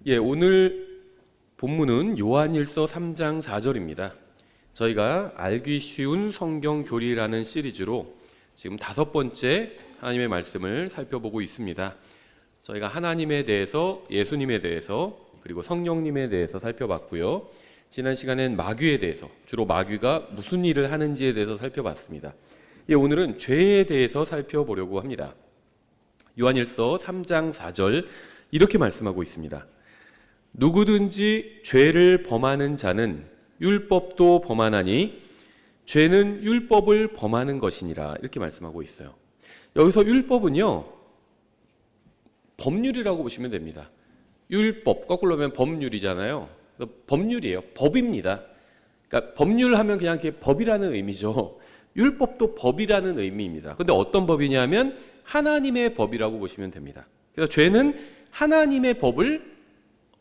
오늘 본문은 요한일서 3장 4절입니다. 저희가 알기 쉬운 성경 교리라는 시리즈로 지금 5번째 하나님의 말씀을 살펴보고 있습니다. 저희가 하나님에 대해서, 예수님에 대해서, 그리고 성령님에 대해서 살펴봤고요. 지난 시간엔 마귀에 대해서, 주로 마귀가 무슨 일을 하는지에 대해서 살펴봤습니다. 오늘은 죄에 대해서 살펴보려고 합니다. 요한일서 3장 4절 이렇게 말씀하고 있습니다. 누구든지 죄를 범하는 자는 율법도 범하나니 죄는 율법을 범하는 것이니라, 이렇게 말씀하고 있어요. 여기서 율법은요, 법률이라고 보시면 됩니다. 율법, 거꾸로 하면 법률이잖아요. 법률이에요. 법입니다. 그러니까 법률하면 그냥 법이라는 의미죠. 율법도 법이라는 의미입니다. 근데 어떤 법이냐면 하나님의 법이라고 보시면 됩니다. 그래서 죄는 하나님의 법을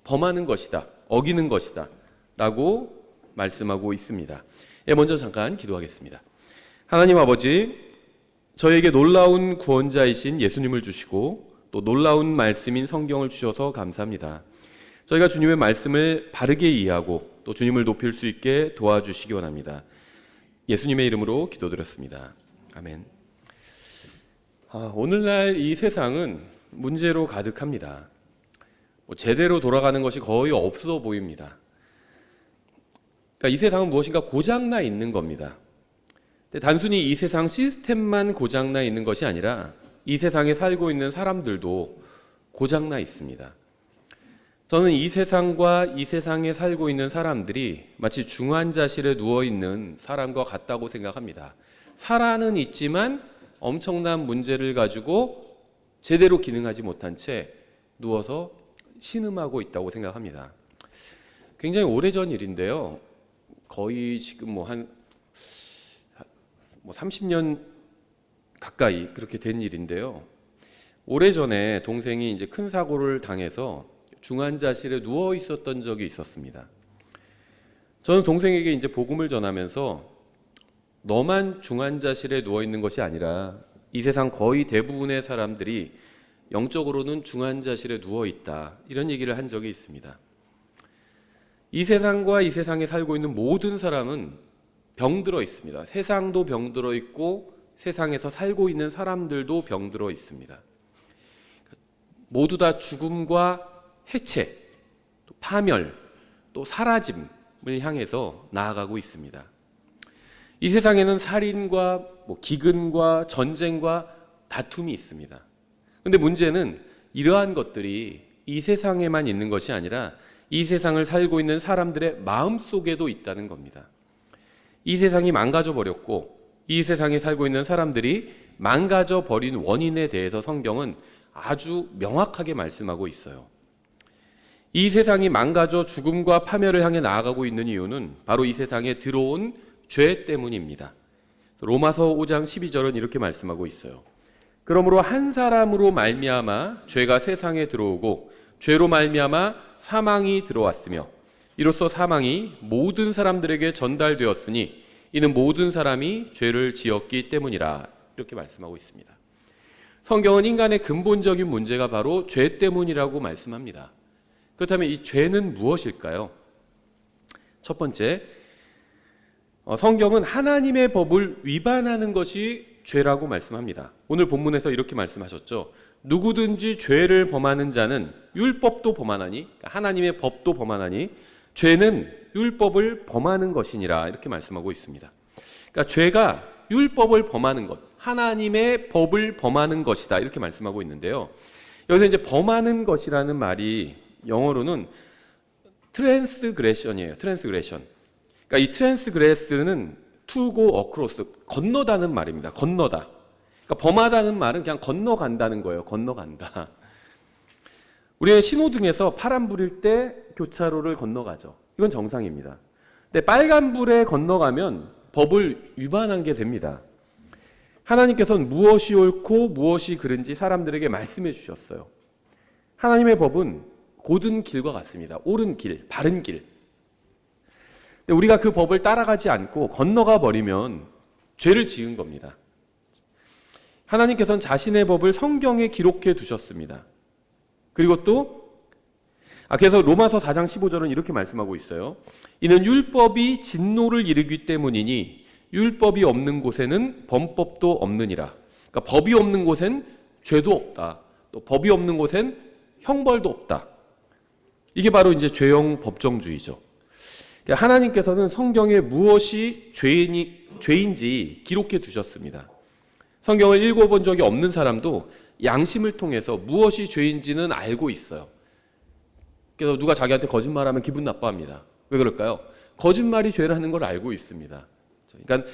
범하는 것이다, 어기는 것이다 라고 말씀하고 있습니다. 먼저 잠깐 기도하겠습니다. 하나님 아버지, 저에게 놀라운 구원자이신 예수님을 주시고 또 놀라운 말씀인 성경을 주셔서 감사합니다. 저희가 주님의 말씀을 바르게 이해하고 또 주님을 높일 수 있게 도와주시기 원합니다. 예수님의 이름으로 기도드렸습니다. 아멘. 오늘날 이 세상은 문제로 가득합니다. 제대로 돌아가는 것이 거의 없어 보입니다. 그러니까 이 세상은 무엇인가 고장나 있는 겁니다. 근데 단순히 이 세상 시스템만 고장나 있는 것이 아니라 이 세상에 살고 있는 사람들도 고장나 있습니다. 저는 이 세상과 이 세상에 살고 있는 사람들이 마치 중환자실에 누워있는 사람과 같다고 생각합니다. 살아는 있지만 엄청난 문제를 가지고 제대로 기능하지 못한 채 누워서 신음하고 있다고 생각합니다. 굉장히 오래전 일인데요. 거의 지금 한 30년 가까이 그렇게 된 일인데요. 오래전에 동생이 이제 큰 사고를 당해서 중환자실에 누워 있었던 적이 있었습니다. 저는 동생에게 이제 복음을 전하면서 너만 중환자실에 누워 있는 것이 아니라 이 세상 거의 대부분의 사람들이 영적으로는 중환자실에 누워 있다, 이런 얘기를 한 적이 있습니다. 이 세상과 이 세상에 살고 있는 모든 사람은 병들어 있습니다. 세상도 병들어 있고 세상에서 살고 있는 사람들도 병들어 있습니다. 모두 다 죽음과 해체, 또 파멸, 또 사라짐을 향해서 나아가고 있습니다. 이 세상에는 살인과 기근과 전쟁과 다툼이 있습니다. 근데 문제는 이러한 것들이 이 세상에만 있는 것이 아니라 이 세상을 살고 있는 사람들의 마음 속에도 있다는 겁니다. 이 세상이 망가져 버렸고 이 세상에 살고 있는 사람들이 망가져 버린 원인에 대해서 성경은 아주 명확하게 말씀하고 있어요. 이 세상이 망가져 죽음과 파멸을 향해 나아가고 있는 이유는 바로 이 세상에 들어온 죄 때문입니다. 로마서 5장 12절은 이렇게 말씀하고 있어요. 그러므로 한 사람으로 말미암아 죄가 세상에 들어오고 죄로 말미암아 사망이 들어왔으며 이로써 사망이 모든 사람들에게 전달되었으니 이는 모든 사람이 죄를 지었기 때문이라, 이렇게 말씀하고 있습니다. 성경은 인간의 근본적인 문제가 바로 죄 때문이라고 말씀합니다. 그렇다면 이 죄는 무엇일까요? 첫 번째, 성경은 하나님의 법을 위반하는 것이 죄라고 말씀합니다. 오늘 본문에서 이렇게 말씀하셨죠. 누구든지 죄를 범하는 자는 율법도 범하나니, 하나님의 법도 범하나니 죄는 율법을 범하는 것이니라, 이렇게 말씀하고 있습니다. 그러니까 죄가 율법을 범하는 것, 하나님의 법을 범하는 것이다, 이렇게 말씀하고 있는데요. 여기서 이제 범하는 것이라는 말이 영어로는 트랜스그레션이에요. 트랜스그레션. 그러니까 이 트랜스그레스는 to go across, 건너다는 말입니다. 건너다. 그러니까 범하다는 말은 그냥 건너간다는 거예요. 건너간다. 우리는 신호등에서 파란불일 때 교차로를 건너가죠. 이건 정상입니다. 근데 빨간불에 건너가면 법을 위반한 게 됩니다. 하나님께서는 무엇이 옳고 무엇이 그른지 사람들에게 말씀해 주셨어요. 하나님의 법은 곧은 길과 같습니다. 옳은 길, 바른 길. 근데 우리가 그 법을 따라가지 않고 건너가 버리면 죄를 지은 겁니다. 하나님께서는 자신의 법을 성경에 기록해 두셨습니다. 그리고 또 그래서 로마서 4장 15절은 이렇게 말씀하고 있어요. 이는 율법이 진노를 이루기 때문이니 율법이 없는 곳에는 범법도 없느니라. 그러니까 법이 없는 곳엔 죄도 없다. 또 법이 없는 곳엔 형벌도 없다. 이게 바로 이제 죄형 법정주의죠. 그러니까 하나님께서는 성경에 무엇이 죄인지 기록해 두셨습니다. 성경을 읽어본 적이 없는 사람도 양심을 통해서 무엇이 죄인지는 알고 있어요. 그래서 누가 자기한테 거짓말하면 기분 나빠합니다. 왜 그럴까요? 거짓말이 죄라는 걸 알고 있습니다. 그러니까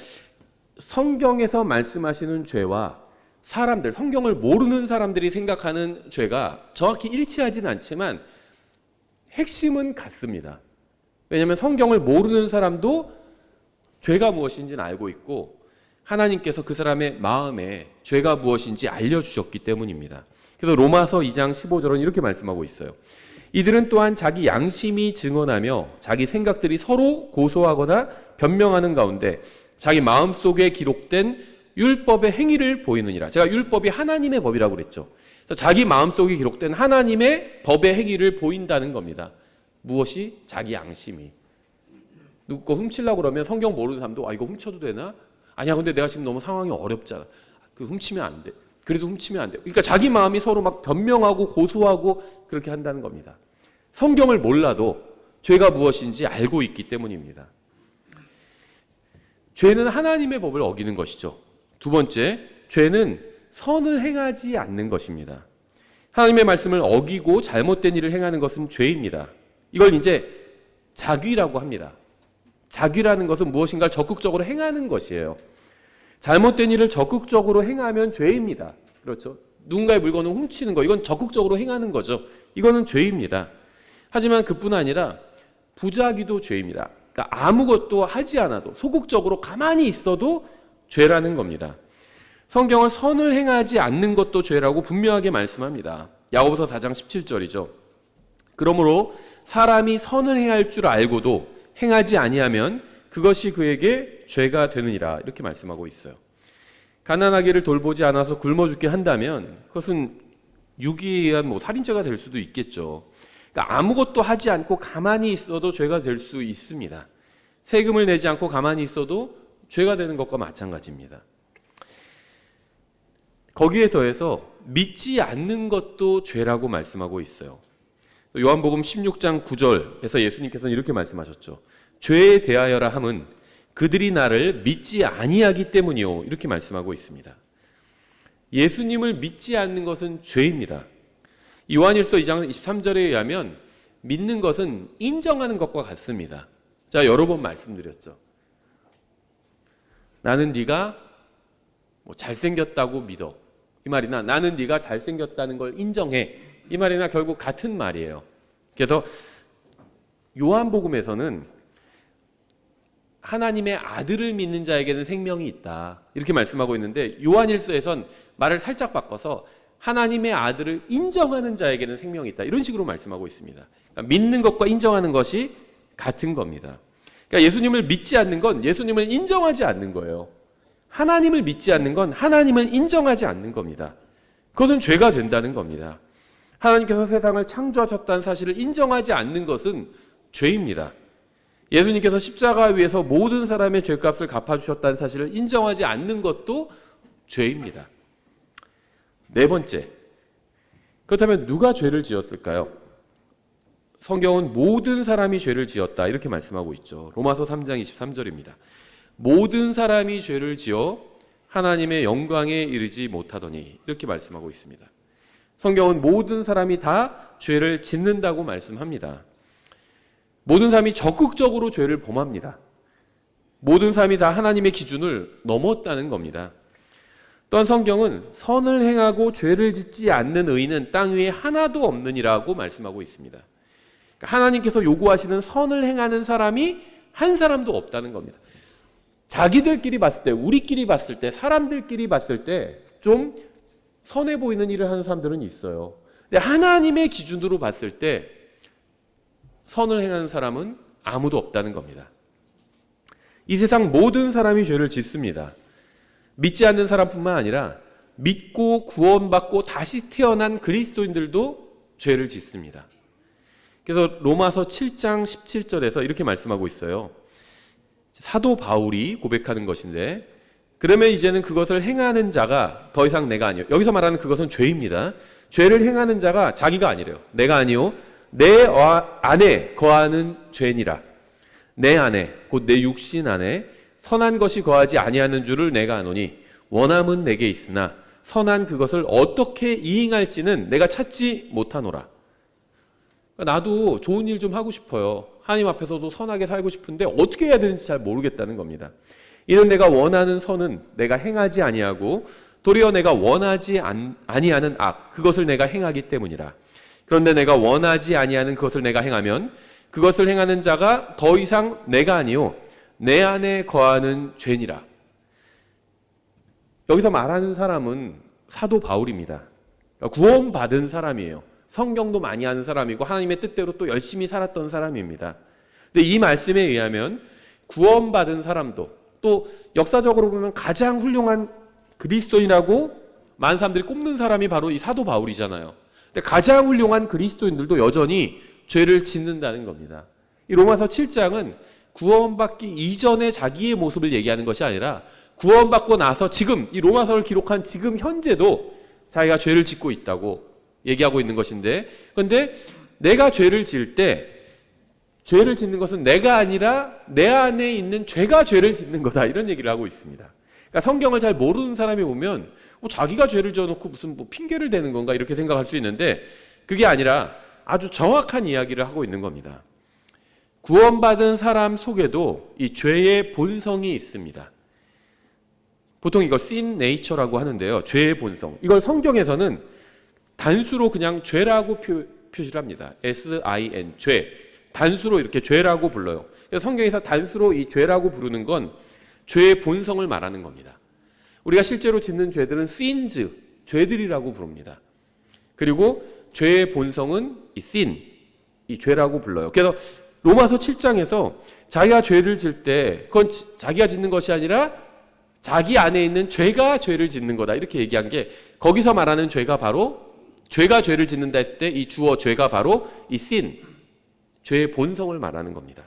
성경에서 말씀하시는 죄와 사람들, 성경을 모르는 사람들이 생각하는 죄가 정확히 일치하지는 않지만 핵심은 같습니다. 왜냐하면 성경을 모르는 사람도 죄가 무엇인지는 알고 있고 하나님께서 그 사람의 마음에 죄가 무엇인지 알려주셨기 때문입니다. 그래서 로마서 2장 15절은 이렇게 말씀하고 있어요. 이들은 또한 자기 양심이 증언하며 자기 생각들이 서로 고소하거나 변명하는 가운데 자기 마음속에 기록된 율법의 행위를 보이느니라. 제가 율법이 하나님의 법이라고 그랬죠. 그래서 자기 마음속에 기록된 하나님의 법의 행위를 보인다는 겁니다. 무엇이? 자기 양심이. 누구 거 훔치려고 그러면 성경 모르는 사람도 이거 훔쳐도 되나? 아니야, 근데 내가 지금 너무 상황이 어렵잖아. 훔치면 안 돼. 그래도 훔치면 안 돼. 그러니까 자기 마음이 서로 막 변명하고 고소하고 그렇게 한다는 겁니다. 성경을 몰라도 죄가 무엇인지 알고 있기 때문입니다. 죄는 하나님의 법을 어기는 것이죠. 두 번째, 죄는 선을 행하지 않는 것입니다. 하나님의 말씀을 어기고 잘못된 일을 행하는 것은 죄입니다. 이걸 이제 자귀라고 합니다. 자귀라는 것은 무엇인가를 적극적으로 행하는 것이에요. 잘못된 일을 적극적으로 행하면 죄입니다. 그렇죠? 누군가의 물건을 훔치는 거, 이건 적극적으로 행하는 거죠. 이거는 죄입니다. 하지만 그뿐 아니라 부자기도 죄입니다. 그러니까 아무것도 하지 않아도 소극적으로 가만히 있어도 죄라는 겁니다. 성경은 선을 행하지 않는 것도 죄라고 분명하게 말씀합니다. 야고보서 4장 17절이죠. 그러므로 사람이 선을 행할 줄 알고도 행하지 아니하면 그것이 그에게 죄가 되느니라, 이렇게 말씀하고 있어요. 가난하기를 돌보지 않아서 굶어 죽게 한다면 그것은 유기에 의한 살인죄가 될 수도 있겠죠. 그러니까 아무것도 하지 않고 가만히 있어도 죄가 될 수 있습니다. 세금을 내지 않고 가만히 있어도 죄가 되는 것과 마찬가지입니다. 거기에 더해서 믿지 않는 것도 죄라고 말씀하고 있어요. 요한복음 16장 9절에서 예수님께서는 이렇게 말씀하셨죠. 죄에 대하여라 함은 그들이 나를 믿지 아니하기 때문이요, 이렇게 말씀하고 있습니다. 예수님을 믿지 않는 것은 죄입니다. 요한일서 2장 23절에 의하면 믿는 것은 인정하는 것과 같습니다. 자, 여러 번 말씀드렸죠. 나는 네가 잘생겼다고 믿어, 이 말이나 나는 네가 잘생겼다는 걸 인정해, 이 말이나 결국 같은 말이에요. 그래서 요한복음에서는 하나님의 아들을 믿는 자에게는 생명이 있다, 이렇게 말씀하고 있는데 요한일서에선 말을 살짝 바꿔서 하나님의 아들을 인정하는 자에게는 생명이 있다, 이런 식으로 말씀하고 있습니다. 그러니까 믿는 것과 인정하는 것이 같은 겁니다. 그러니까 예수님을 믿지 않는 건 예수님을 인정하지 않는 거예요. 하나님을 믿지 않는 건 하나님을 인정하지 않는 겁니다. 그것은 죄가 된다는 겁니다. 하나님께서 세상을 창조하셨다는 사실을 인정하지 않는 것은 죄입니다. 예수님께서 십자가 위에서 모든 사람의 죄값을 갚아주셨다는 사실을 인정하지 않는 것도 죄입니다. 네 번째, 그렇다면 누가 죄를 지었을까요? 성경은 모든 사람이 죄를 지었다, 이렇게 말씀하고 있죠. 로마서 3장 23절입니다. 모든 사람이 죄를 지어 하나님의 영광에 이르지 못하더니, 이렇게 말씀하고 있습니다. 성경은 모든 사람이 다 죄를 짓는다고 말씀합니다. 모든 사람이 적극적으로 죄를 범합니다. 모든 사람이 다 하나님의 기준을 넘었다는 겁니다. 또한 성경은 선을 행하고 죄를 짓지 않는 의인은 땅 위에 하나도 없느니라고 말씀하고 있습니다. 그러니까 하나님께서 요구하시는 선을 행하는 사람이 한 사람도 없다는 겁니다. 자기들끼리 봤을 때, 우리끼리 봤을 때, 사람들끼리 봤을 때 좀 선해 보이는 일을 하는 사람들은 있어요. 근데 하나님의 기준으로 봤을 때 선을 행하는 사람은 아무도 없다는 겁니다. 이 세상 모든 사람이 죄를 짓습니다. 믿지 않는 사람뿐만 아니라 믿고 구원받고 다시 태어난 그리스도인들도 죄를 짓습니다. 그래서 로마서 7장 17절에서 이렇게 말씀하고 있어요. 사도 바울이 고백하는 것인데, 그러면 이제는 그것을 행하는 자가 더 이상 내가 아니요. 여기서 말하는 그것은 죄입니다. 죄를 행하는 자가 자기가 아니래요. 내가 아니요. 내 안에 거하는 죄니라. 내 안에, 곧 내 육신 안에 선한 것이 거하지 아니하는 줄을 내가 아노니 원함은 내게 있으나 선한 그것을 어떻게 이행할지는 내가 찾지 못하노라. 나도 좋은 일 좀 하고 싶어요. 하나님 앞에서도 선하게 살고 싶은데 어떻게 해야 되는지 잘 모르겠다는 겁니다. 이는 내가 원하는 선은 내가 행하지 아니하고 도리어 내가 원하지 아니하는 악, 그것을 내가 행하기 때문이라. 그런데 내가 원하지 아니하는 그것을 내가 행하면 그것을 행하는 자가 더 이상 내가 아니요 내 안에 거하는 죄니라. 여기서 말하는 사람은 사도 바울입니다. 구원받은 사람이에요. 성경도 많이 아는 사람이고 하나님의 뜻대로 또 열심히 살았던 사람입니다. 근데 이 말씀에 의하면 구원받은 사람도 또 역사적으로 보면 가장 훌륭한 그리스도인이라고 많은 사람들이 꼽는 사람이 바로 이 사도 바울이잖아요. 근데 가장 훌륭한 그리스도인들도 여전히 죄를 짓는다는 겁니다. 이 로마서 7장은 구원받기 이전의 자기의 모습을 얘기하는 것이 아니라 구원받고 나서 지금 이 로마서를 기록한 지금 현재도 자기가 죄를 짓고 있다고 얘기하고 있는 것인데, 그런데 내가 죄를 지을 때 죄를 짓는 것은 내가 아니라 내 안에 있는 죄가 죄를 짓는 거다, 이런 얘기를 하고 있습니다. 그러니까 성경을 잘 모르는 사람이 보면 자기가 죄를 지어놓고 무슨 핑계를 대는 건가 이렇게 생각할 수 있는데, 그게 아니라 아주 정확한 이야기를 하고 있는 겁니다. 구원받은 사람 속에도 이 죄의 본성이 있습니다. 보통 이걸 sin nature라고 하는데요. 죄의 본성. 이걸 성경에서는 단수로 그냥 죄라고 표시를 합니다. S-I-N, 죄. 단수로 이렇게 죄라고 불러요. 그래서 성경에서 단수로 이 죄라고 부르는 건 죄의 본성을 말하는 겁니다. 우리가 실제로 짓는 죄들은 sins, 죄들이라고 부릅니다. 그리고 죄의 본성은 이 sin, 이 죄라고 불러요. 그래서 로마서 7장에서 자기가 죄를 질 때 그건 자기가 짓는 것이 아니라 자기 안에 있는 죄가 죄를 짓는 거다, 이렇게 얘기한 게, 거기서 말하는 죄가 바로 죄가 죄를 짓는다 했을 때 이 주어 죄가 바로 이 sin, 죄의 본성을 말하는 겁니다.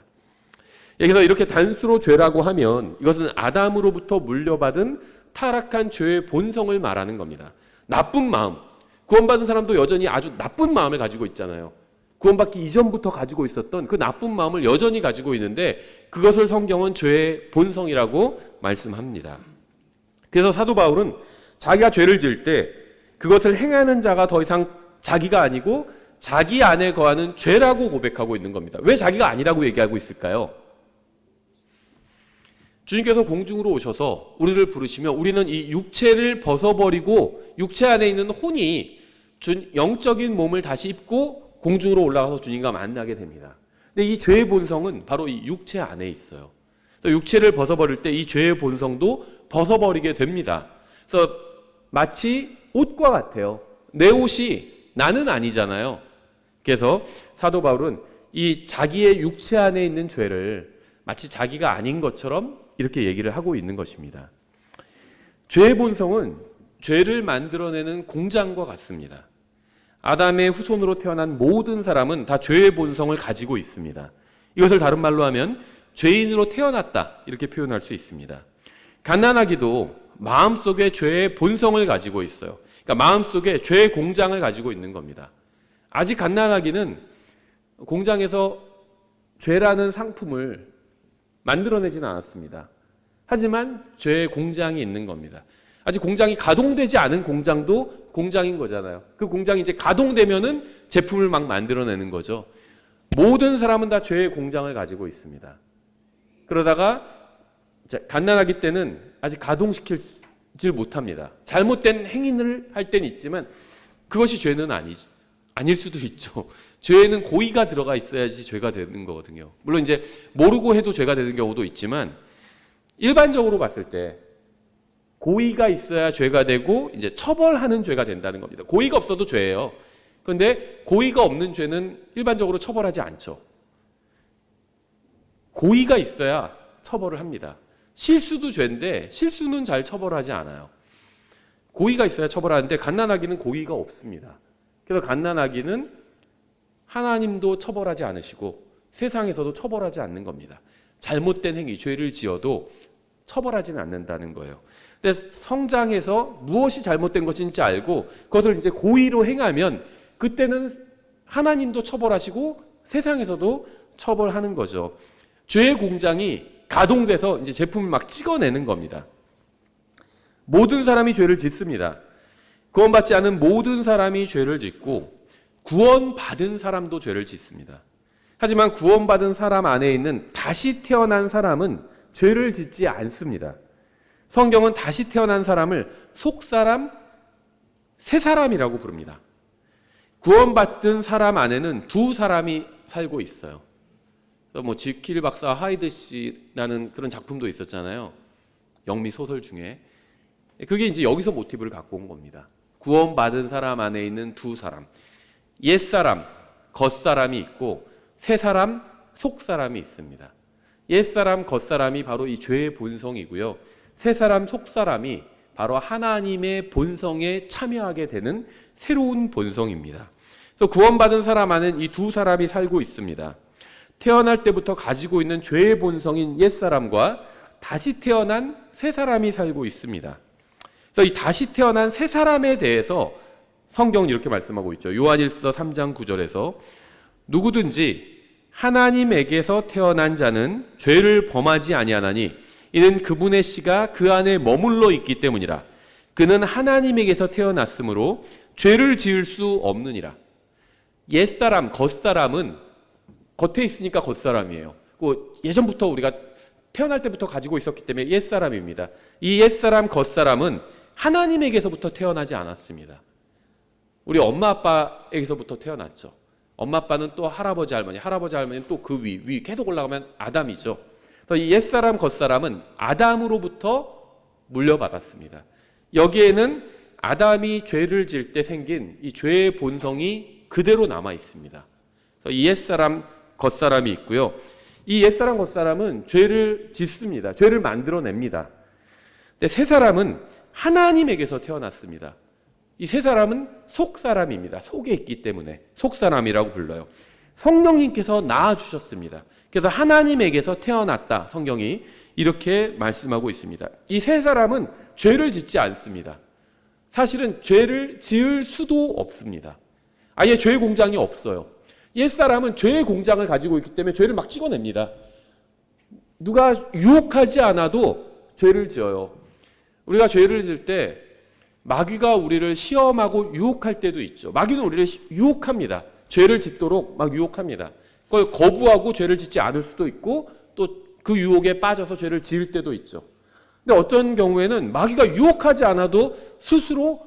그래서 이렇게 단수로 죄라고 하면 이것은 아담으로부터 물려받은 타락한 죄의 본성을 말하는 겁니다. 나쁜 마음, 구원받은 사람도 여전히 아주 나쁜 마음을 가지고 있잖아요. 구원받기 이전부터 가지고 있었던 그 나쁜 마음을 여전히 가지고 있는데 그것을 성경은 죄의 본성이라고 말씀합니다. 그래서 사도 바울은 자기가 죄를 지을 때 그것을 행하는 자가 더 이상 자기가 아니고 자기 안에 거하는 죄라고 고백하고 있는 겁니다. 왜 자기가 아니라고 얘기하고 있을까요? 주님께서 공중으로 오셔서 우리를 부르시면 우리는 이 육체를 벗어버리고 육체 안에 있는 혼이 영적인 몸을 다시 입고 공중으로 올라가서 주님과 만나게 됩니다. 근데 이 죄의 본성은 바로 이 육체 안에 있어요. 그래서 육체를 벗어버릴 때 이 죄의 본성도 벗어버리게 됩니다. 그래서 마치 옷과 같아요. 내 옷이 나는 아니잖아요. 그래서 사도 바울은 이 자기의 육체 안에 있는 죄를 마치 자기가 아닌 것처럼 이렇게 얘기를 하고 있는 것입니다. 죄의 본성은 죄를 만들어내는 공장과 같습니다. 아담의 후손으로 태어난 모든 사람은 다 죄의 본성을 가지고 있습니다. 이것을 다른 말로 하면 죄인으로 태어났다, 이렇게 표현할 수 있습니다. 갓난아기도 마음속에 죄의 본성을 가지고 있어요. 그러니까 마음속에 죄의 공장을 가지고 있는 겁니다. 아직 갓난아기는 공장에서 죄라는 상품을 만들어내지는 않았습니다. 하지만 죄의 공장이 있는 겁니다. 아직 공장이 가동되지 않은 공장도 공장인 거잖아요. 그 공장이 이제 가동되면은 제품을 막 만들어내는 거죠. 모든 사람은 다 죄의 공장을 가지고 있습니다. 그러다가 갓난아기 때는 아직 가동시키질 못합니다. 잘못된 행위를 할 때는 있지만 그것이 죄는 아닐 수도 있죠. 죄에는 고의가 들어가 있어야지 죄가 되는 거거든요. 물론 이제 모르고 해도 죄가 되는 경우도 있지만 일반적으로 봤을 때 고의가 있어야 죄가 되고 이제 처벌하는 죄가 된다는 겁니다. 고의가 없어도 죄예요. 그런데 고의가 없는 죄는 일반적으로 처벌하지 않죠. 고의가 있어야 처벌을 합니다. 실수도 죄인데 실수는 잘 처벌하지 않아요. 고의가 있어야 처벌하는데 갓난아기는 고의가 없습니다. 그래서 갓난아기는 하나님도 처벌하지 않으시고 세상에서도 처벌하지 않는 겁니다. 잘못된 행위, 죄를 지어도 처벌하지는 않는다는 거예요. 근데 성장해서 무엇이 잘못된 것인지 알고 그것을 이제 고의로 행하면 그때는 하나님도 처벌하시고 세상에서도 처벌하는 거죠. 죄의 공장이 가동돼서 이제 제품을 막 찍어내는 겁니다. 모든 사람이 죄를 짓습니다. 구원받지 않은 모든 사람이 죄를 짓고 구원받은 사람도 죄를 짓습니다. 하지만 구원받은 사람 안에 있는 다시 태어난 사람은 죄를 짓지 않습니다. 성경은 다시 태어난 사람을 속사람, 새사람이라고 부릅니다. 구원받은 사람 안에는 두 사람이 살고 있어요. 뭐 지킬 박사 하이드 씨라는 그런 작품도 있었잖아요. 영미 소설 중에. 그게 이제 여기서 모티브를 갖고 온 겁니다. 구원받은 사람 안에 있는 두 사람. 옛사람, 겉사람이 있고 새사람, 속사람이 있습니다. 옛사람, 겉사람이 바로 이 죄의 본성이고요. 새사람, 속사람이 바로 하나님의 본성에 참여하게 되는 새로운 본성입니다. 그래서 구원받은 사람 안에는 이 두 사람이 살고 있습니다. 태어날 때부터 가지고 있는 죄의 본성인 옛사람과 다시 태어난 새사람이 살고 있습니다. 그래서 이 다시 태어난 새사람에 대해서 성경은 이렇게 말씀하고 있죠. 요한일서 3장 9절에서 누구든지 하나님에게서 태어난 자는 죄를 범하지 아니하나니 이는 그분의 씨가 그 안에 머물러 있기 때문이라. 그는 하나님에게서 태어났으므로 죄를 지을 수 없느니라. 옛사람, 겉사람은 겉에 있으니까 겉사람이에요. 예전부터 우리가 태어날 때부터 가지고 있었기 때문에 옛사람입니다. 이 옛사람, 겉사람은 하나님에게서부터 태어나지 않았습니다. 우리 엄마 아빠에게서부터 태어났죠. 엄마 아빠는 또 할아버지 할머니는 또 그 위 계속 올라가면 아담이죠. 그래서 이 옛사람, 겉사람은 아담으로부터 물려받았습니다. 여기에는 아담이 죄를 지을 때 생긴 이 죄의 본성이 그대로 남아 있습니다. 이 옛사람, 겉사람이 있고요. 이 옛사람, 겉사람은 죄를 짓습니다. 죄를 만들어냅니다. 근데 새사람은 하나님에게서 태어났습니다. 이 새사람은 속사람입니다. 속에 있기 때문에 속사람이라고 불러요. 성령님께서 낳아주셨습니다. 그래서 하나님에게서 태어났다. 성경이 이렇게 말씀하고 있습니다. 이 새사람은 죄를 짓지 않습니다. 사실은 죄를 지을 수도 없습니다. 아예 죄의 공장이 없어요. 옛사람은 죄의 공장을 가지고 있기 때문에 죄를 막 찍어냅니다. 누가 유혹하지 않아도 죄를 지어요. 우리가 죄를 지을 때 마귀가 우리를 시험하고 유혹할 때도 있죠. 마귀는 우리를 유혹합니다. 죄를 짓도록 막 유혹합니다. 그걸 거부하고 죄를 짓지 않을 수도 있고 또 그 유혹에 빠져서 죄를 지을 때도 있죠. 근데 어떤 경우에는 마귀가 유혹하지 않아도 스스로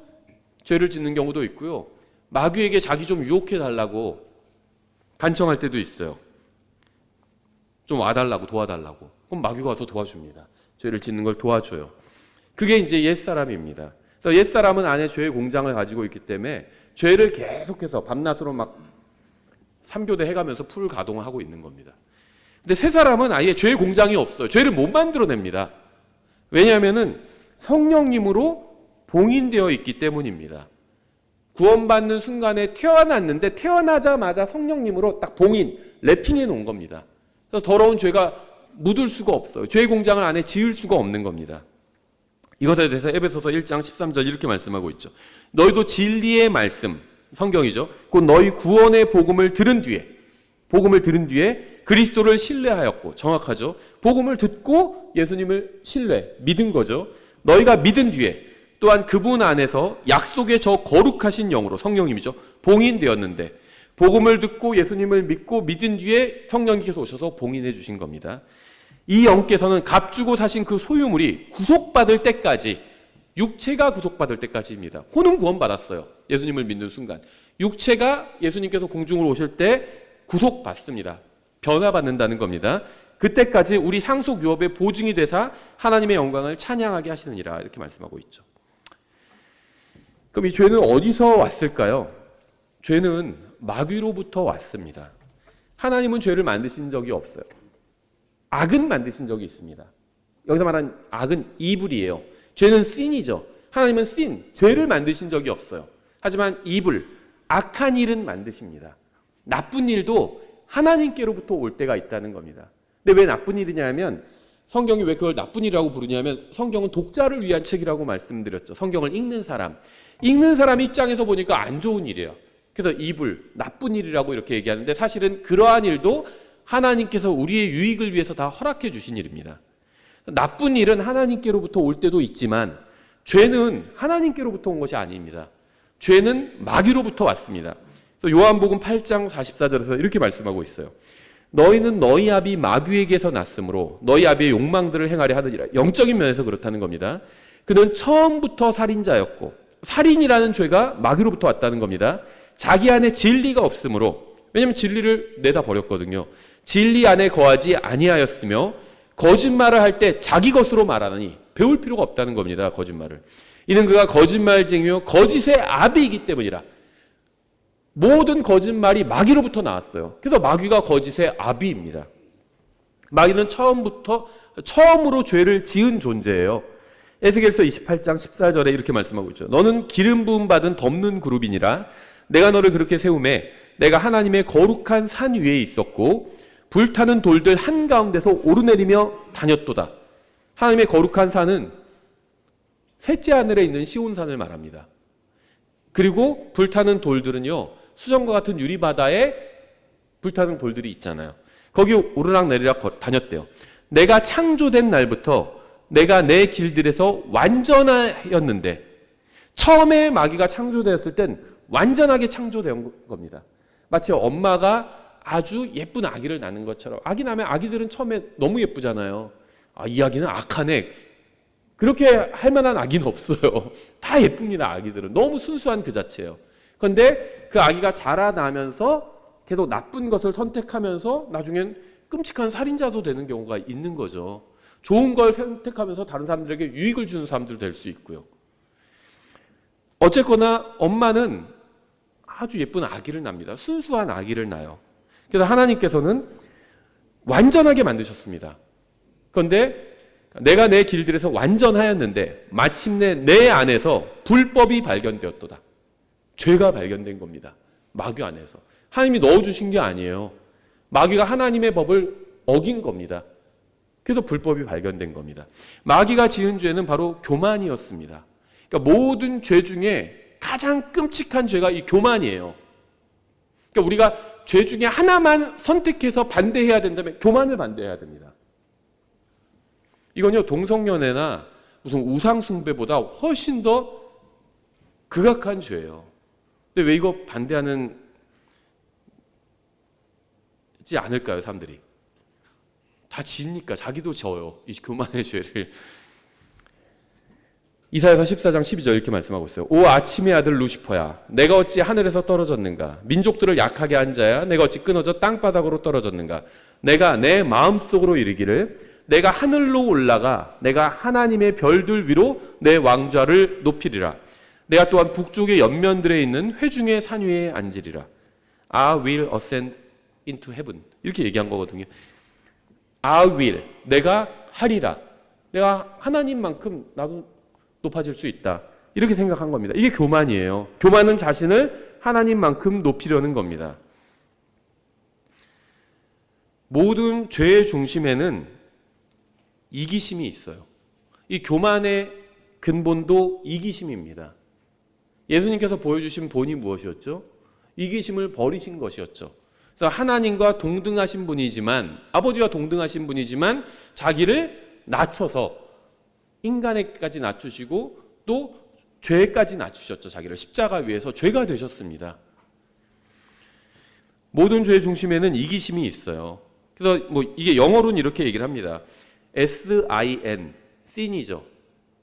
죄를 짓는 경우도 있고요. 마귀에게 자기 좀 유혹해 달라고 간청할 때도 있어요. 좀 와달라고, 도와달라고. 그럼 마귀가 와서 도와줍니다. 죄를 짓는 걸 도와줘요. 그게 이제 옛사람입니다. 그래서 옛사람은 안에 죄의 공장을 가지고 있기 때문에 죄를 계속해서 밤낮으로 막 3교대 해가면서 풀 가동을 하고 있는 겁니다. 근데 새사람은 아예 죄의 공장이 없어요. 죄를 못 만들어냅니다. 왜냐하면은 성령님으로 봉인되어 있기 때문입니다. 구원받는 순간에 태어났는데 태어나자마자 성령님으로 딱 봉인, 랩핑해 놓은 겁니다. 그래서 더러운 죄가 묻을 수가 없어요. 죄의 공장을 안에 지을 수가 없는 겁니다. 이것에 대해서 에베소서 1장 13절 이렇게 말씀하고 있죠. 너희도 진리의 말씀, 성경이죠. 곧 너희 구원의 복음을 들은 뒤에 그리스도를 신뢰하였고, 정확하죠. 복음을 듣고 예수님을 믿은 거죠. 너희가 믿은 뒤에 또한 그분 안에서 약속의 저 거룩하신 영으로, 성령님이죠, 봉인되었는데 복음을 듣고 예수님을 믿고 믿은 뒤에 성령님께서 오셔서 봉인해 주신 겁니다. 이 영께서는 값주고 사신 그 소유물이 구속받을 때까지, 육체가 구속받을 때까지입니다. 혼은 구원받았어요. 예수님을 믿는 순간. 육체가 예수님께서 공중으로 오실 때 구속받습니다. 변화받는다는 겁니다. 그때까지 우리 상속 유업의 보증이 되사 하나님의 영광을 찬양하게 하시느니라, 이렇게 말씀하고 있죠. 그럼 이 죄는 어디서 왔을까요? 죄는 마귀로부터 왔습니다. 하나님은 죄를 만드신 적이 없어요. 악은 만드신 적이 있습니다. 여기서 말하는 악은 이블이에요. 죄는 신이죠. 하나님은 죄를 만드신 적이 없어요. 하지만 이블, 악한 일은 만드십니다. 나쁜 일도 하나님께로부터 올 때가 있다는 겁니다. 근데 왜 나쁜 일이냐 하면 성경이 왜 그걸 나쁜 일이라고 부르냐면 성경은 독자를 위한 책이라고 말씀드렸죠. 성경을 읽는 사람 입장에서 보니까 안 좋은 일이에요. 그래서 이불, 나쁜 일이라고 이렇게 얘기하는데 사실은 그러한 일도 하나님께서 우리의 유익을 위해서 다 허락해 주신 일입니다. 나쁜 일은 하나님께로부터 올 때도 있지만 죄는 하나님께로부터 온 것이 아닙니다. 죄는 마귀로부터 왔습니다. 그래서 요한복음 8장 44절에서 이렇게 말씀하고 있어요. 너희는 너희 아비 마귀에게서 났으므로 너희 아비의 욕망들을 행하려 하느니라. 영적인 면에서 그렇다는 겁니다. 그는 처음부터 살인자였고 살인이라는 죄가 마귀로부터 왔다는 겁니다. 자기 안에 진리가 없으므로, 왜냐하면 진리를 내다 버렸거든요. 진리 안에 거하지 아니하였으며 거짓말을 할 때 자기 것으로 말하느니, 배울 필요가 없다는 겁니다. 거짓말을. 이는 그가 거짓말쟁이요 거짓의 아비이기 때문이라. 모든 거짓말이 마귀로부터 나왔어요. 그래서 마귀가 거짓의 아비입니다. 마귀는 처음으로 죄를 지은 존재예요. 에스겔서 28장 14절에 이렇게 말씀하고 있죠. 너는 기름 부음 받은 덮는 그룹이니라. 내가 너를 그렇게 세우매 내가 하나님의 거룩한 산 위에 있었고 불타는 돌들 한가운데서 오르내리며 다녔도다. 하나님의 거룩한 산은 셋째 하늘에 있는 시온산을 말합니다. 그리고 불타는 돌들은요, 수정과 같은 유리바다에 불타는 돌들이 있잖아요. 거기 오르락내리락 다녔대요. 내가 창조된 날부터 내가 내 길들에서 완전하였는데, 처음에 마귀가 창조되었을 땐 완전하게 창조된 겁니다. 마치 엄마가 아주 예쁜 아기를 낳는 것처럼. 아기 낳으면 아기들은 처음에 너무 예쁘잖아요. 이 아기는 악하네. 그렇게 할 만한 아기는 없어요. 다 예쁩니다. 아기들은 너무 순수한 그 자체예요. 그런데 그 아기가 자라나면서 계속 나쁜 것을 선택하면서 나중엔 끔찍한 살인자도 되는 경우가 있는 거죠. 좋은 걸 선택하면서 다른 사람들에게 유익을 주는 사람들 될 수 있고요. 어쨌거나 엄마는 아주 예쁜 아기를 낳습니다. 순수한 아기를 낳아요. 그래서 하나님께서는 완전하게 만드셨습니다. 그런데 내가 내 길들에서 완전하였는데 마침내 내 안에서 불법이 발견되었도다. 죄가 발견된 겁니다. 마귀 안에서. 하나님이 넣어주신 게 아니에요. 마귀가 하나님의 법을 어긴 겁니다. 그래서 불법이 발견된 겁니다. 마귀가 지은 죄는 바로 교만이었습니다. 그러니까 모든 죄 중에 가장 끔찍한 죄가 이 교만이에요. 그러니까 우리가 죄 중에 하나만 선택해서 반대해야 된다면 교만을 반대해야 됩니다. 이건요, 동성연애나 무슨 우상숭배보다 훨씬 더 극악한 죄예요. 근데 왜 이거 반대하는지 않을까요, 사람들이? 다 지니까 자기도 져요, 이 교만의 죄를. 이사야서 14장 12절 이렇게 말씀하고 있어요. 오 아침의 아들 루시퍼야, 내가 어찌 하늘에서 떨어졌는가? 민족들을 약하게 한 자야, 내가 어찌 끊어져 땅바닥으로 떨어졌는가? 내가 내 마음속으로 이르기를 내가 하늘로 올라가 내가 하나님의 별들 위로 내 왕좌를 높이리라. 내가 또한 북쪽의 연면들에 있는 회중의 산 위에 앉으리라. I will ascend into heaven. 이렇게 얘기한 거거든요. I will, 내가 하리라. 내가 하나님만큼 나도 높아질 수 있다. 이렇게 생각한 겁니다. 이게 교만이에요. 교만은 자신을 하나님만큼 높이려는 겁니다. 모든 죄의 중심에는 이기심이 있어요. 이 교만의 근본도 이기심입니다. 예수님께서 보여주신 본이 무엇이었죠? 이기심을 버리신 것이었죠. 그래서 하나님과 동등하신 분이지만, 아버지와 동등하신 분이지만 자기를 낮춰서 인간에까지 낮추시고 또 죄까지 낮추셨죠. 자기를 십자가 위에서 죄가 되셨습니다. 모든 죄의 중심에는 이기심이 있어요. 그래서 이게 영어로는 이렇게 얘기를 합니다. S-I-N, sin이죠.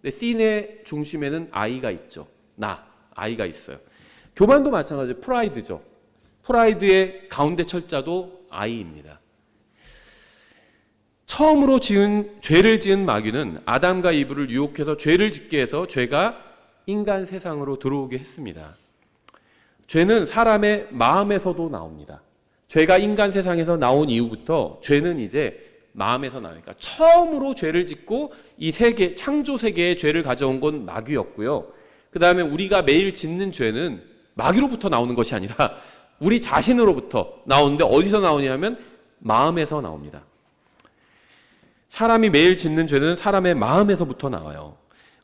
근데 sin의 중심에는 I가 있죠. I가 있어요. 교만도 마찬가지죠. 프라이드죠. 프라이드의 가운데 철자도 I입니다. 처음으로 죄를 지은 마귀는 아담과 이브를 유혹해서 죄를 짓게 해서 죄가 인간 세상으로 들어오게 했습니다. 죄는 사람의 마음에서도 나옵니다. 죄가 인간 세상에서 나온 이후부터 죄는 이제 마음에서 나오니까 처음으로 죄를 짓고 이 세계, 창조 세계에 죄를 가져온 건 마귀였고요. 그 다음에 우리가 매일 짓는 죄는 마귀로부터 나오는 것이 아니라 우리 자신으로부터 나오는데 어디서 나오냐면 마음에서 나옵니다. 사람이 매일 짓는 죄는 사람의 마음에서부터 나와요.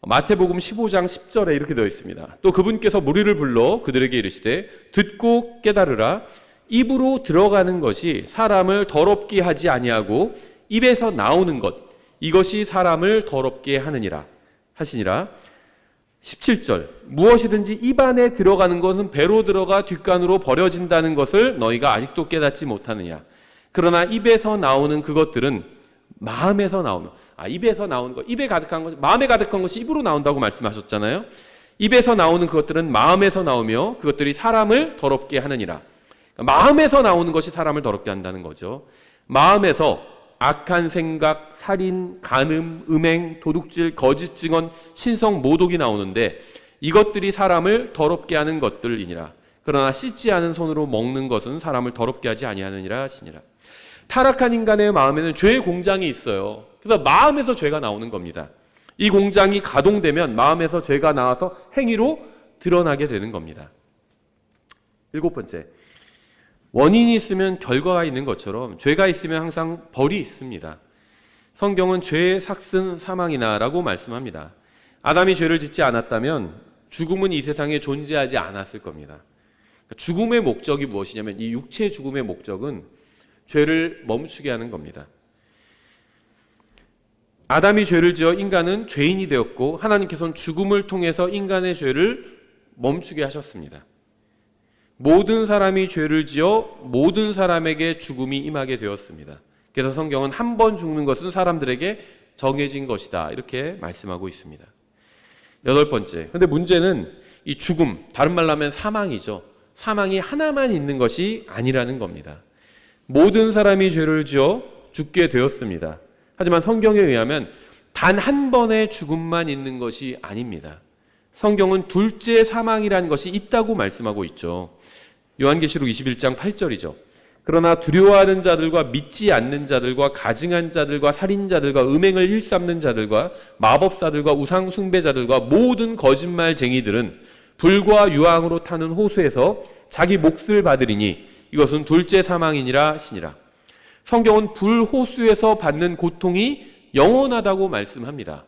마태복음 15장 10절에 이렇게 되어 있습니다. 또 그분께서 무리를 불러 그들에게 이르시되 듣고 깨달으라. 입으로 들어가는 것이 사람을 더럽게 하지 아니하고 입에서 나오는 것 이것이 사람을 더럽게 하느니라 하시니라. 17절 무엇이든지 입 안에 들어가는 것은 배로 들어가 뒷간으로 버려진다는 것을 너희가 아직도 깨닫지 못하느냐. 그러나 입에서 나오는 그것들은 마음에서 나오는 입에서 나오는 것, 입에 가득한 것, 마음에 가득한 것이 입으로 나온다고 말씀하셨잖아요. 입에서 나오는 그것들은 마음에서 나오며 그것들이 사람을 더럽게 하느니라. 마음에서 나오는 것이 사람을 더럽게 한다는 거죠. 마음에서 악한 생각, 살인, 간음, 음행, 도둑질, 거짓 증언, 신성, 모독이 나오는데 이것들이 사람을 더럽게 하는 것들이니라. 그러나 씻지 않은 손으로 먹는 것은 사람을 더럽게 하지 아니하느니라 하시니라. 타락한 인간의 마음에는 죄의 공장이 있어요. 그래서 마음에서 죄가 나오는 겁니다. 이 공장이 가동되면 마음에서 죄가 나와서 행위로 드러나게 되는 겁니다. 7번째, 원인이 있으면 결과가 있는 것처럼 죄가 있으면 항상 벌이 있습니다. 성경은 죄의 삭슨 사망이나라고 말씀합니다. 아담이 죄를 짓지 않았다면 죽음은 이 세상에 존재하지 않았을 겁니다. 죽음의 목적이 무엇이냐면 이 육체의 죽음의 목적은 죄를 멈추게 하는 겁니다. 아담이 죄를 지어 인간은 죄인이 되었고 하나님께서는 죽음을 통해서 인간의 죄를 멈추게 하셨습니다. 모든 사람이 죄를 지어 모든 사람에게 죽음이 임하게 되었습니다. 그래서 성경은 한 번 죽는 것은 사람들에게 정해진 것이다 이렇게 말씀하고 있습니다. 8번째, 근데 문제는 이 죽음, 다른 말로 하면 사망이죠. 사망이 하나만 있는 것이 아니라는 겁니다. 모든 사람이 죄를 지어 죽게 되었습니다. 하지만 성경에 의하면 단 한 번의 죽음만 있는 것이 아닙니다. 성경은 둘째 사망이라는 것이 있다고 말씀하고 있죠. 요한계시록 21장 8절이죠. 그러나 두려워하는 자들과 믿지 않는 자들과 가증한 자들과 살인자들과 음행을 일삼는 자들과 마법사들과 우상 숭배자들과 모든 거짓말쟁이들은 불과 유황으로 타는 호수에서 자기 몫을 받으리니 이것은 둘째 사망이니라 하시니라. 성경은 불호수에서 받는 고통이 영원하다고 말씀합니다.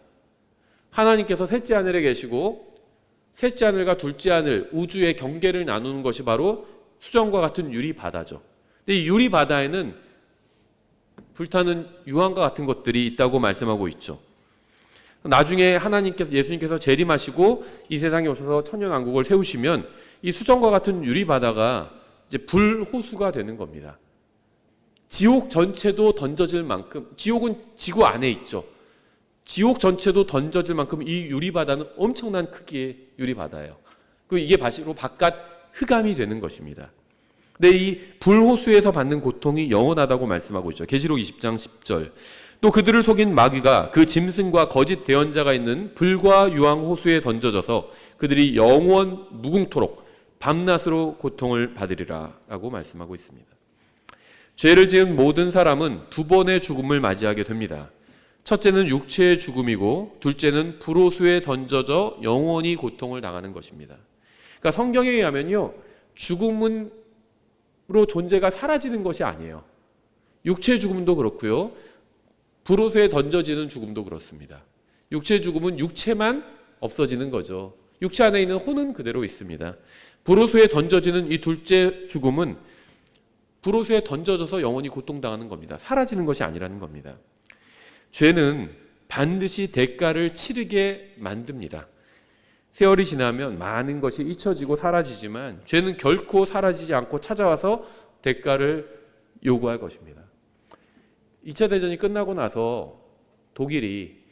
하나님께서 셋째 하늘에 계시고 셋째 하늘과 둘째 하늘 우주의 경계를 나누는 것이 바로 수정과 같은 유리바다죠. 근데 이 유리바다에는 불타는 유황과 같은 것들이 있다고 말씀하고 있죠. 나중에 예수님께서 재림하시고 이 세상에 오셔서 천년왕국을 세우시면 이 수정과 같은 유리바다가 이제 불호수가 되는 겁니다. 지옥 전체도 던져질 만큼, 지옥은 지구 안에 있죠. 지옥 전체도 던져질 만큼 이 유리바다는 엄청난 크기의 유리바다예요. 이게 바로 바깥 흑암이 되는 것입니다. 근데 이 불호수에서 받는 고통이 영원하다고 말씀하고 있죠. 계시록 20장 10절. 또 그들을 속인 마귀가 그 짐승과 거짓 대언자가 있는 불과 유황 호수에 던져져서 그들이 영원 무궁토록 밤낮으로 고통을 받으리라 라고 말씀하고 있습니다. 죄를 지은 모든 사람은 두 번의 죽음을 맞이하게 됩니다. 첫째는 육체의 죽음이고 둘째는 불호수에 던져져 영원히 고통을 당하는 것입니다. 그러니까 성경에 의하면요, 죽음으로 존재가 사라지는 것이 아니에요. 육체의 죽음도 그렇고요, 불호수에 던져지는 죽음도 그렇습니다. 육체의 죽음은 육체만 없어지는 거죠. 육체 안에 있는 혼은 그대로 있습니다. 불호수에 던져지는 이 둘째 죽음은 불호수에 던져져서 영원히 고통당하는 겁니다. 사라지는 것이 아니라는 겁니다. 죄는 반드시 대가를 치르게 만듭니다. 세월이 지나면 많은 것이 잊혀지고 사라지지만 죄는 결코 사라지지 않고 찾아와서 대가를 요구할 것입니다. 2차 대전이 끝나고 나서 독일이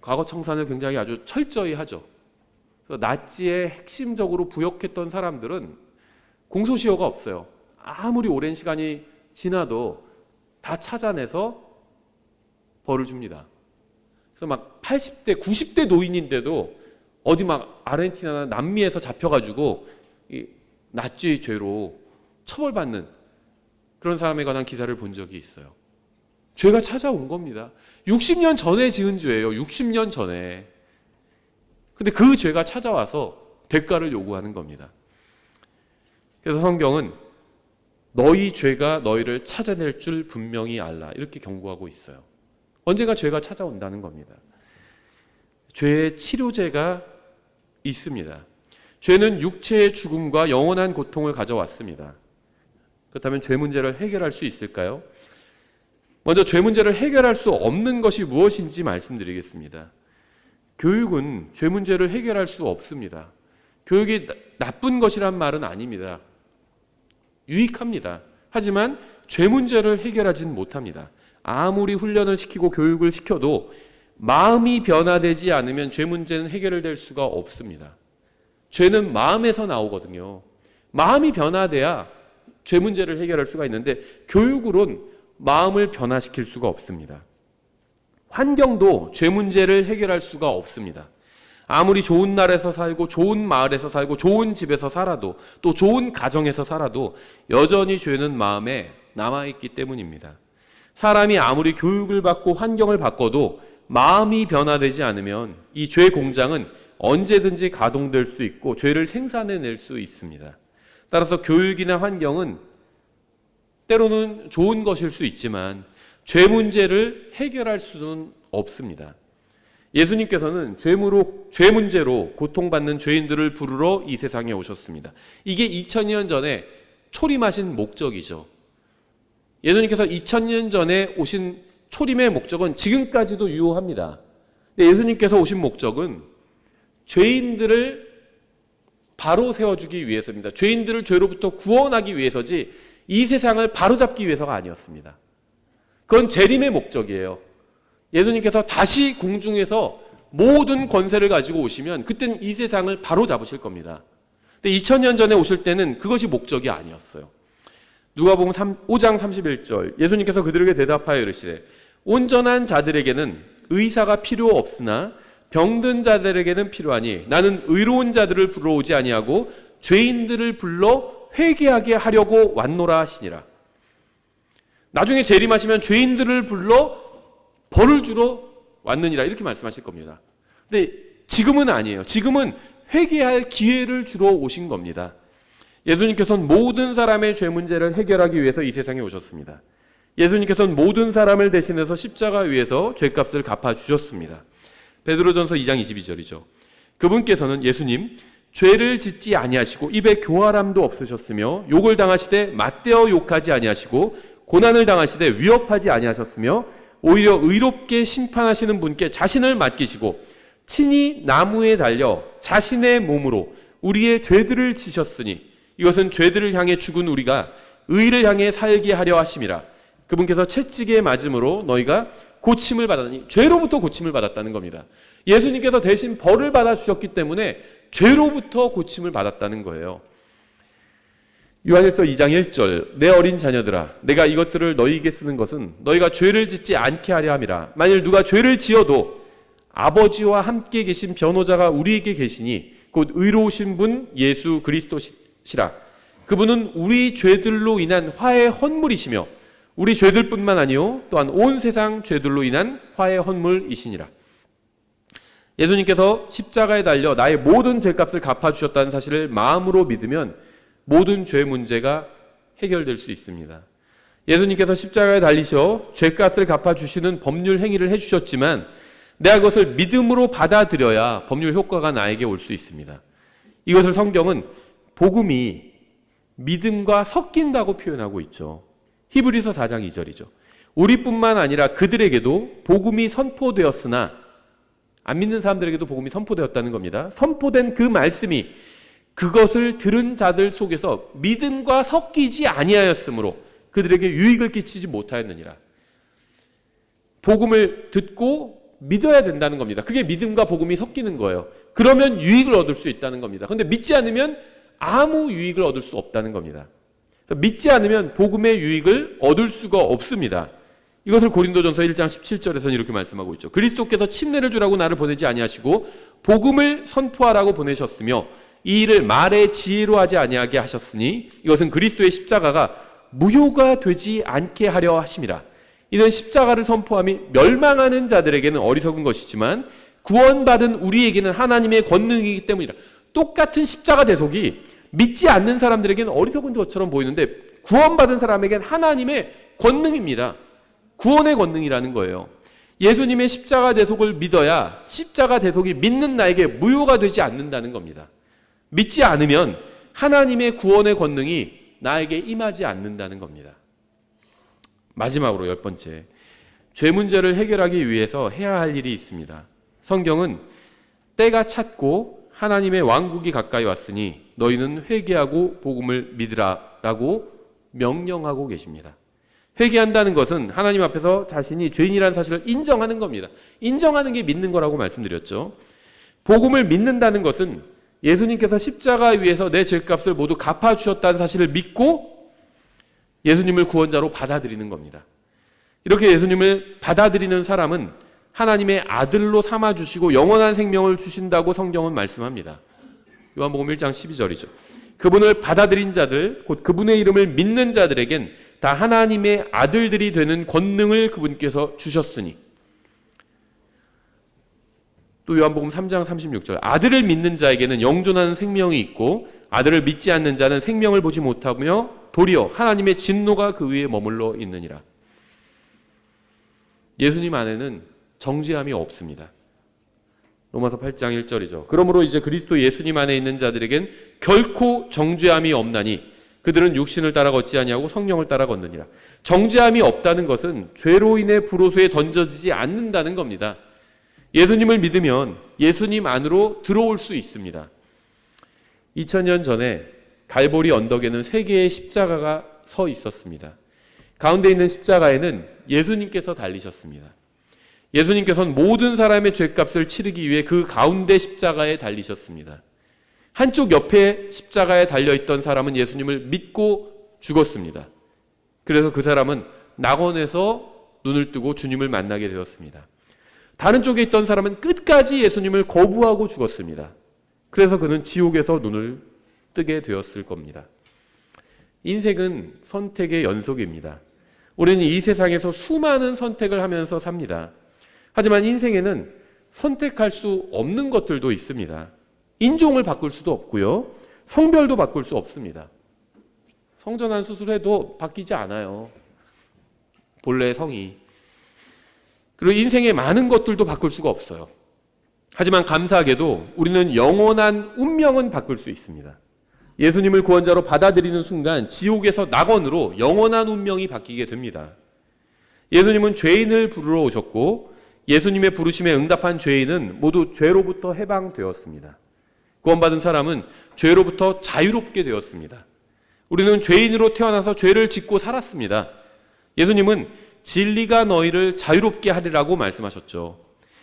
과거 청산을 굉장히 아주 철저히 하죠. 그래서 나치에 핵심적으로 부역했던 사람들은 공소시효가 없어요. 아무리 오랜 시간이 지나도 다 찾아내서 벌을 줍니다. 그래서 막 80대, 90대 노인인데도 어디 막 아르헨티나나 남미에서 잡혀가지고 이 나치 죄로 처벌받는 그런 사람에 관한 기사를 본 적이 있어요. 죄가 찾아온 겁니다. 60년 전에 지은 죄예요. 60년 전에. 근데 그 죄가 찾아와서 대가를 요구하는 겁니다. 그래서 성경은 너희 죄가 너희를 찾아낼 줄 분명히 알라 이렇게 경고하고 있어요. 언젠가 죄가 찾아온다는 겁니다. 죄의 치료제가 있습니다. 죄는 육체의 죽음과 영원한 고통을 가져왔습니다. 그렇다면 죄 문제를 해결할 수 있을까요? 먼저 죄 문제를 해결할 수 없는 것이 무엇인지 말씀드리겠습니다. 교육은 죄 문제를 해결할 수 없습니다. 교육이 나쁜 것이란 말은 아닙니다. 유익합니다. 하지만 죄 문제를 해결하진 못합니다. 아무리 훈련을 시키고 교육을 시켜도 마음이 변화되지 않으면 죄 문제는 해결될 수가 없습니다. 죄는 마음에서 나오거든요. 마음이 변화돼야 죄 문제를 해결할 수가 있는데 교육으론 마음을 변화시킬 수가 없습니다. 환경도 죄 문제를 해결할 수가 없습니다. 아무리 좋은 나라에서 살고 좋은 마을에서 살고 좋은 집에서 살아도 또 좋은 가정에서 살아도 여전히 죄는 마음에 남아있기 때문입니다. 사람이 아무리 교육을 받고 환경을 바꿔도 마음이 변화되지 않으면 이 죄 공장은 언제든지 가동될 수 있고 죄를 생산해낼 수 있습니다. 따라서 교육이나 환경은 때로는 좋은 것일 수 있지만 죄 문제를 해결할 수는 없습니다. 예수님께서는 죄 문제로 고통받는 죄인들을 부르러 이 세상에 오셨습니다. 이게 2000년 전에 초림하신 목적이죠. 예수님께서 2000년 전에 오신 초림의 목적은 지금까지도 유효합니다. 근데 예수님께서 오신 목적은 죄인들을 바로 세워주기 위해서입니다. 죄인들을 죄로부터 구원하기 위해서지 이 세상을 바로잡기 위해서가 아니었습니다. 그건 재림의 목적이에요. 예수님께서 다시 공중에서 모든 권세를 가지고 오시면 그때는 이 세상을 바로잡으실 겁니다. 근데 2000년 전에 오실 때는 그것이 목적이 아니었어요. 누가복음 5장 31절 예수님께서 그들에게 대답하여 이르시되 온전한 자들에게는 의사가 필요 없으나 병든 자들에게는 필요하니 나는 의로운 자들을 불러오지 아니하고 죄인들을 불러 회개하게 하려고 왔노라 하시니라. 나중에 재림하시면 죄인들을 불러 벌을 주러 왔느니라 이렇게 말씀하실 겁니다. 근데 지금은 아니에요. 지금은 회개할 기회를 주러 오신 겁니다. 예수님께서는 모든 사람의 죄 문제를 해결하기 위해서 이 세상에 오셨습니다. 예수님께서는 모든 사람을 대신해서 십자가 위에서 죄값을 갚아주셨습니다. 베드로전서 2장 22절이죠. 그분께서는 예수님 죄를 짓지 아니하시고 입에 교활함도 없으셨으며 욕을 당하시되 맞대어 욕하지 아니하시고 고난을 당하시되 위협하지 아니하셨으며 오히려 의롭게 심판하시는 분께 자신을 맡기시고 친히 나무에 달려 자신의 몸으로 우리의 죄들을 지셨으니 이것은 죄들을 향해 죽은 우리가 의를 향해 살게 하려 하심이라. 그분께서 채찍에 맞음으로 너희가 고침을 받았니 죄로부터 고침을 받았다는 겁니다. 예수님께서 대신 벌을 받아주셨기 때문에 죄로부터 고침을 받았다는 거예요. 요한일서 2장 1절 내 어린 자녀들아 내가 이것들을 너희에게 쓰는 것은 너희가 죄를 짓지 않게 하려 함이라. 만일 누가 죄를 지어도 아버지와 함께 계신 변호자가 우리에게 계시니 곧 의로우신 분 예수 그리스도시라. 그분은 우리 죄들로 인한 화의 헌물이시며 우리 죄들뿐만 아니요 또한 온 세상 죄들로 인한 화의 헌물이시니라. 예수님께서 십자가에 달려 나의 모든 죄값을 갚아주셨다는 사실을 마음으로 믿으면 모든 죄 문제가 해결될 수 있습니다. 예수님께서 십자가에 달리셔 죄값을 갚아주시는 법률 행위를 해주셨지만 내가 그것을 믿음으로 받아들여야 법률 효과가 나에게 올 수 있습니다. 이것을 성경은 복음이 믿음과 섞인다고 표현하고 있죠. 히브리서 4장 2절이죠. 우리뿐만 아니라 그들에게도 복음이 선포되었으나 안 믿는 사람들에게도 복음이 선포되었다는 겁니다. 선포된 그 말씀이 그것을 들은 자들 속에서 믿음과 섞이지 아니하였으므로 그들에게 유익을 끼치지 못하였느니라. 복음을 듣고 믿어야 된다는 겁니다. 그게 믿음과 복음이 섞이는 거예요. 그러면 유익을 얻을 수 있다는 겁니다. 그런데 믿지 않으면 아무 유익을 얻을 수 없다는 겁니다. 믿지 않으면 복음의 유익을 얻을 수가 없습니다. 이것을 고린도전서 1장 17절에서는 이렇게 말씀하고 있죠. 그리스도께서 침례를 주라고 나를 보내지 아니하시고 복음을 선포하라고 보내셨으며 이 일을 말의 지혜로 하지 아니하게 하셨으니 이것은 그리스도의 십자가가 무효가 되지 않게 하려 하심이라. 이는 십자가를 선포함이 멸망하는 자들에게는 어리석은 것이지만 구원받은 우리에게는 하나님의 권능이기 때문이라. 똑같은 십자가 대속이 믿지 않는 사람들에게는 어리석은 것처럼 보이는데 구원받은 사람에겐 하나님의 권능입니다. 구원의 권능이라는 거예요. 예수님의 십자가 대속을 믿어야 십자가 대속이 믿는 나에게 무효가 되지 않는다는 겁니다. 믿지 않으면 하나님의 구원의 권능이 나에게 임하지 않는다는 겁니다. 마지막으로 10번째, 죄 문제를 해결하기 위해서 해야 할 일이 있습니다. 성경은 때가 찼고 하나님의 왕국이 가까이 왔으니 너희는 회개하고 복음을 믿으라 라고 명령하고 계십니다. 회개한다는 것은 하나님 앞에서 자신이 죄인이라는 사실을 인정하는 겁니다. 인정하는 게 믿는 거라고 말씀드렸죠. 복음을 믿는다는 것은 예수님께서 십자가 위에서 내 죄값을 모두 갚아주셨다는 사실을 믿고 예수님을 구원자로 받아들이는 겁니다. 이렇게 예수님을 받아들이는 사람은 하나님의 아들로 삼아주시고 영원한 생명을 주신다고 성경은 말씀합니다. 요한복음 1장 12절이죠. 그분을 받아들인 자들, 곧 그분의 이름을 믿는 자들에겐 다 하나님의 아들들이 되는 권능을 그분께서 주셨으니. 또 요한복음 3장 36절, 아들을 믿는 자에게는 영존하는 생명이 있고 아들을 믿지 않는 자는 생명을 보지 못하며 도리어 하나님의 진노가 그 위에 머물러 있느니라. 예수님 안에는 정죄함이 없습니다. 로마서 8장 1절이죠. 그러므로 이제 그리스도 예수님 안에 있는 자들에겐 결코 정죄함이 없나니 그들은 육신을 따라 걷지 아니하고 성령을 따라 걷느니라. 정죄함이 없다는 것은 죄로 인해 불호소에 던져지지 않는다는 겁니다. 예수님을 믿으면 예수님 안으로 들어올 수 있습니다. 2000년 전에 갈보리 언덕에는 3개의 십자가가 서 있었습니다. 가운데 있는 십자가에는 예수님께서 달리셨습니다. 예수님께서는 모든 사람의 죄값을 치르기 위해 그 가운데 십자가에 달리셨습니다. 한쪽 옆에 십자가에 달려있던 사람은 예수님을 믿고 죽었습니다. 그래서 그 사람은 낙원에서 눈을 뜨고 주님을 만나게 되었습니다. 다른 쪽에 있던 사람은 끝까지 예수님을 거부하고 죽었습니다. 그래서 그는 지옥에서 눈을 뜨게 되었을 겁니다. 인생은 선택의 연속입니다. 우리는 이 세상에서 수많은 선택을 하면서 삽니다. 하지만 인생에는 선택할 수 없는 것들도 있습니다. 인종을 바꿀 수도 없고요. 성별도 바꿀 수 없습니다. 성전환 수술해도 바뀌지 않아요. 본래의 성이. 그리고 인생의 많은 것들도 바꿀 수가 없어요. 하지만 감사하게도 우리는 영원한 운명은 바꿀 수 있습니다. 예수님을 구원자로 받아들이는 순간 지옥에서 낙원으로 영원한 운명이 바뀌게 됩니다. 예수님은 죄인을 부르러 오셨고 예수님의 부르심에 응답한 죄인은 모두 죄로부터 해방되었습니다. 구원받은 사람은 죄로부터 자유롭게 되었습니다. 우리는 죄인으로 태어나서 죄를 짓고 살았습니다. 예수님은 진리가 너희를 자유롭게 하리라고 말씀하셨죠.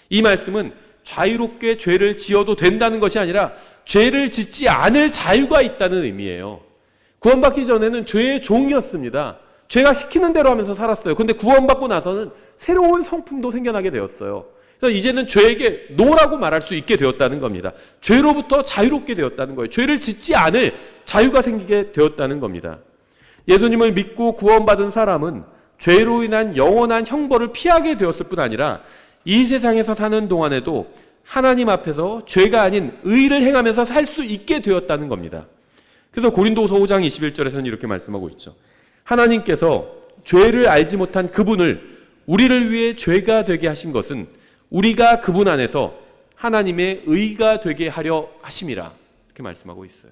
이 말씀은 자유롭게 죄를 지어도 된다는 것이 아니라 죄를 짓지 않을 자유가 있다는 의미예요. 구원받기 전에는 죄의 종이었습니다. 죄가 시키는 대로 하면서 살았어요. 그런데 구원받고 나서는 새로운 성품도 생겨나게 되었어요. 그래서 이제는 죄에게 노라고 말할 수 있게 되었다는 겁니다. 죄로부터 자유롭게 되었다는 거예요. 죄를 짓지 않을 자유가 생기게 되었다는 겁니다. 예수님을 믿고 구원받은 사람은 죄로 인한 영원한 형벌을 피하게 되었을 뿐 아니라 이 세상에서 사는 동안에도 하나님 앞에서 죄가 아닌 의를 행하면서 살 수 있게 되었다는 겁니다. 그래서 고린도후서 5장 21절에서는 이렇게 말씀하고 있죠. 하나님께서 죄를 알지 못한 그분을 우리를 위해 죄가 되게 하신 것은 우리가 그분 안에서 하나님의 의가 되게 하려 하심이라. 이렇게 말씀하고 있어요.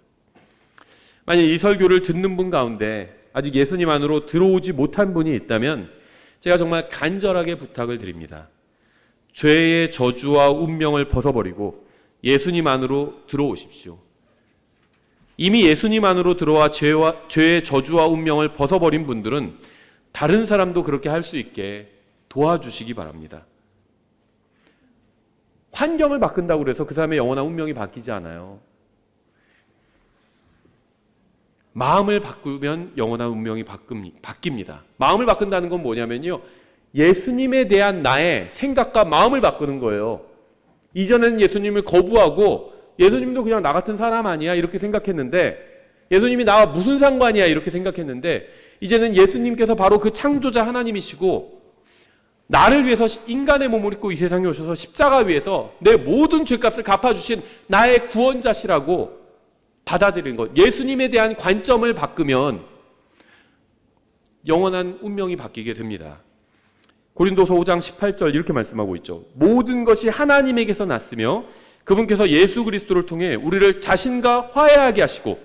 만약 이 설교를 듣는 분 가운데 아직 예수님 안으로 들어오지 못한 분이 있다면 제가 정말 간절하게 부탁을 드립니다. 죄의 저주와 운명을 벗어버리고 예수님 안으로 들어오십시오. 이미 예수님 안으로 들어와 죄의 저주와 운명을 벗어버린 분들은 다른 사람도 그렇게 할 수 있게 도와주시기 바랍니다. 환경을 바꾼다고 해서 그 사람의 영원한 운명이 바뀌지 않아요. 마음을 바꾸면 영원한 운명이 바뀝니다. 마음을 바꾼다는 건 뭐냐면요. 예수님에 대한 나의 생각과 마음을 바꾸는 거예요. 이전에는 예수님을 거부하고 예수님도 그냥 나 같은 사람 아니야 이렇게 생각했는데 예수님이 나와 무슨 상관이야 이렇게 생각했는데 이제는 예수님께서 바로 그 창조자 하나님이시고 나를 위해서 인간의 몸을 입고 이 세상에 오셔서 십자가 위에서 내 모든 죄값을 갚아주신 나의 구원자시라고 받아들이는 것, 예수님에 대한 관점을 바꾸면 영원한 운명이 바뀌게 됩니다. 고린도서 5장 18절 이렇게 말씀하고 있죠. 모든 것이 하나님에게서 났으며 그분께서 예수 그리스도를 통해 우리를 자신과 화해하게 하시고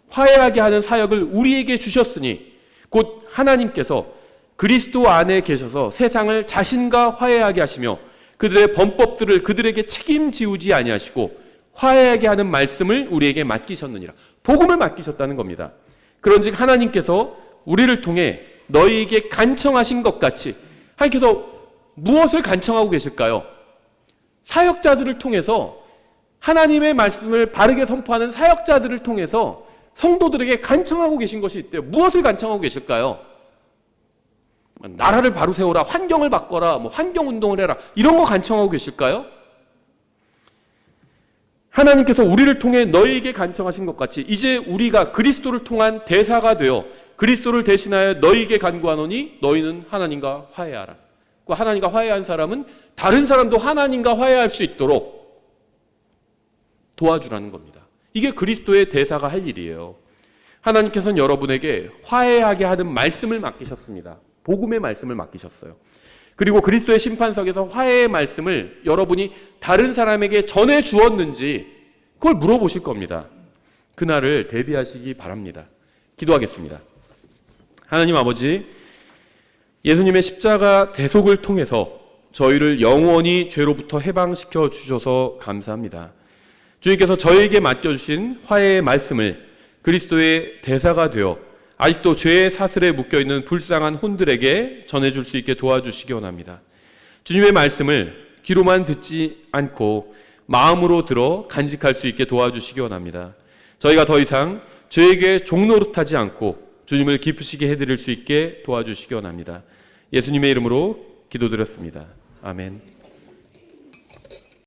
화해하게 하는 사역을 우리에게 주셨으니 곧 하나님께서 그리스도 안에 계셔서 세상을 자신과 화해하게 하시며 그들의 범법들을 그들에게 책임지우지 아니하시고 화해하게 하는 말씀을 우리에게 맡기셨느니라. 복음을 맡기셨다는 겁니다. 그런즉 하나님께서 우리를 통해 너희에게 간청하신 것 같이, 하나님께서 무엇을 간청하고 계실까요? 사역자들을 통해서, 하나님의 말씀을 바르게 선포하는 사역자들을 통해서 성도들에게 간청하고 계신 것이 있대요. 무엇을 간청하고 계실까요? 나라를 바로 세워라, 환경을 바꿔라, 환경운동을 해라, 이런 거 간청하고 계실까요? 하나님께서 우리를 통해 너희에게 간청하신 것 같이 이제 우리가 그리스도를 통한 대사가 되어 그리스도를 대신하여 너희에게 간구하노니 너희는 하나님과 화해하라. 그 하나님과 화해한 사람은 다른 사람도 하나님과 화해할 수 있도록 도와주라는 겁니다. 이게 그리스도의 대사가 할 일이에요. 하나님께서는 여러분에게 화해하게 하는 말씀을 맡기셨습니다. 복음의 말씀을 맡기셨어요. 그리고 그리스도의 심판석에서 화해의 말씀을 여러분이 다른 사람에게 전해 주었는지 그걸 물어보실 겁니다. 그날을 대비하시기 바랍니다. 기도하겠습니다. 하나님 아버지, 예수님의 십자가 대속을 통해서 저희를 영원히 죄로부터 해방시켜 주셔서 감사합니다. 주님께서 저에게 맡겨주신 화해의 말씀을 그리스도의 대사가 되어 아직도 죄의 사슬에 묶여있는 불쌍한 혼들에게 전해줄 수 있게 도와주시기 원합니다. 주님의 말씀을 귀로만 듣지 않고 마음으로 들어 간직할 수 있게 도와주시기 원합니다. 저희가 더 이상 죄에게 종노릇하지 않고 주님을 기쁘시게 해드릴 수 있게 도와주시기 원합니다. 예수님의 이름으로 기도드렸습니다. 아멘.